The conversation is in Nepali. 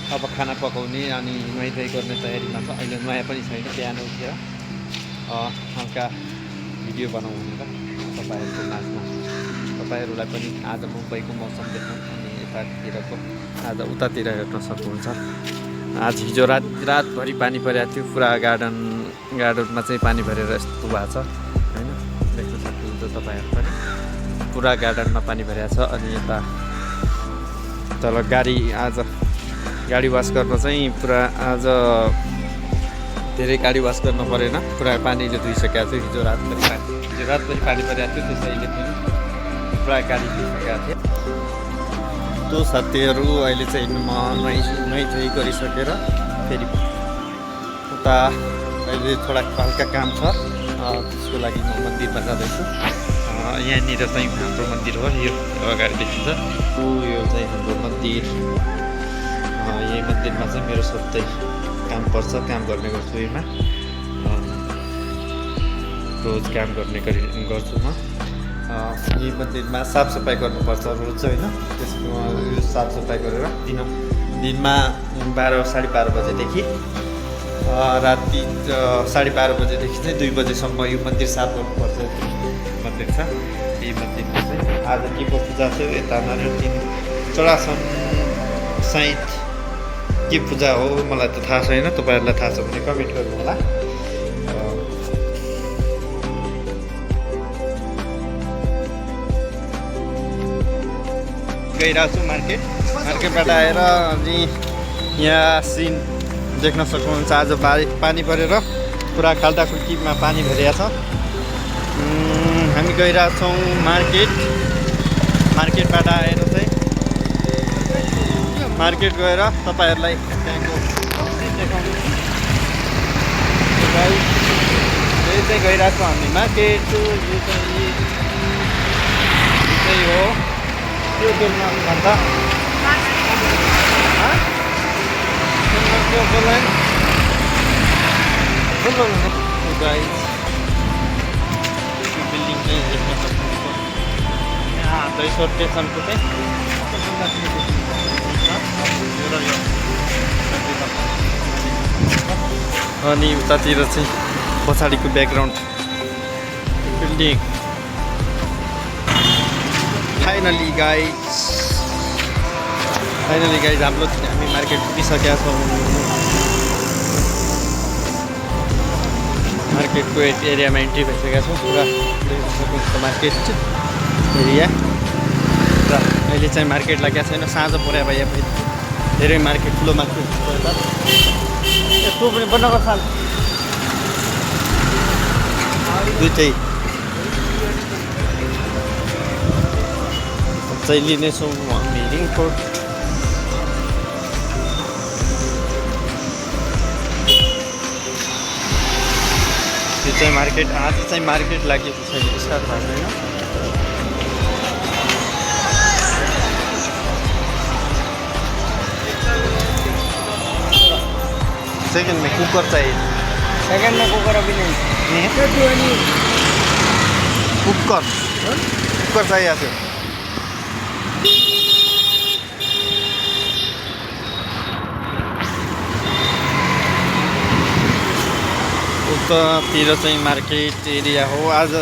अब खाना पकाउने अनि नुहाइधुवाइ गर्ने तयारीमा छ। अहिले नुहाए पनि छैन, बिहान उठेर हल्का भिडियो बनाउँ भनेर तपाईँहरूको माझमा तपाईँहरूलाई पनि आज मुम्बईको मौसम देखाउँ अनि यतातिरको आज उतातिर हेर्न सक्नुहुन्छ। आज हिजो रातभरि पानी परेको थियो, पुरा गार्डनमा चाहिँ पानी परेर यस्तो भएको छ होइन, देख्न सक्नुहुन्छ तपाईँहरू पनि। पुरा गार्डनमा पानी परेको छ अनि यता तल गाडी वास गर्न चाहिँ पुरा आज धेरै गाडी वास गर्न परेन, पुरा पानीले धोइसकेको थियो। हिजो रातभरि पानी परेको थियो, त्यसैले पनि पुरा गाडी धोइसकेको थियो। त्यो साथीहरू अहिले चाहिँ म नुहाइधुवाइ गरिसकेर फेरि उता अहिले थोडा हल्का काम छ, त्यसको लागि म मन्दिरमा जाँदैछु। यहाँनिर चाहिँ हाम्रो मन्दिर हो, यो अगाडि देखिन्छ, यो चाहिँ हाम्रो मन्दिर। यही मन्दिरमा चाहिँ मेरो सधैँ काम पर्छ, काम गर्ने गर्छु। यसमा रोज काम गर्छु म। यही मन्दिरमा साफसफाइ गर्नुपर्छ रोज होइन। त्यसको यो साफसफाइ गरेर दिनमा 12-12:30 बजेदेखि राति 12:30 बजेदेखि चाहिँ 2 बजेसम्म यो मन्दिर साफ गर्नुपर्छ। मन्दिर छ, यही मन्दिरमा चाहिँ आज के को पूजा थियो, यता नारियल 3 चढाछन् सायद। के पूजा हो मलाई त थाहा छैन, तपाईँहरूलाई थाहा छ भने कमेन्ट गर्नु होला। गइरहेको छु मार्केटबाट आएर अनि यहाँ सिन देख्न सक्नुहुन्छ। आज पानी परेर पुरा खाल्टाखुल्टीमा पानी भरिएको छ। हामी गइरहेछौँ मार्केटबाट आएर चाहिँ मार्केट गएर तपाईँहरूलाई त्यहाँको देखाउनु। यही चाहिँ गइरहेछौँ हामी मार्केट। यो चाहिँ हो त्यो नाम भन्दा बिल्डिङ चाहिँ देख्न सक्नुहुन्छ। यहाँ दहीसर स्टेसनको चाहिँ अनि उतातिर चाहिँ पछाडिको ब्याकग्राउन्ड बिल्डिङ। फाइनली गाइज हामी मार्केट पुगिसकेका छौँ। मार्केटको एरियामा इन्ट्री भइसकेका छौँ। पुरा देख्न सक्नुहुन्छ मार्केट एरिया। र अहिले चाहिँ मार्केट लागेको छैन, साँझ पऱ्यो भए धेरै मार्केट ठुलो मार्केट यस्तो पनि बनाएको साल दुइटै चाहिँ लिनेछौँ हामी रिङकोट। त्यो चाहिँ मार्केट आज चाहिँ मार्केट लागेको छैन, स्टार्ट भएको छैन। सेकेंड में कुकर चाहिए, सेकंड में कुकर अभी नहीं नहीं है। कुकर चाहिए आपको। उतातिर चाहिँ मार्केट एरिया हो आज।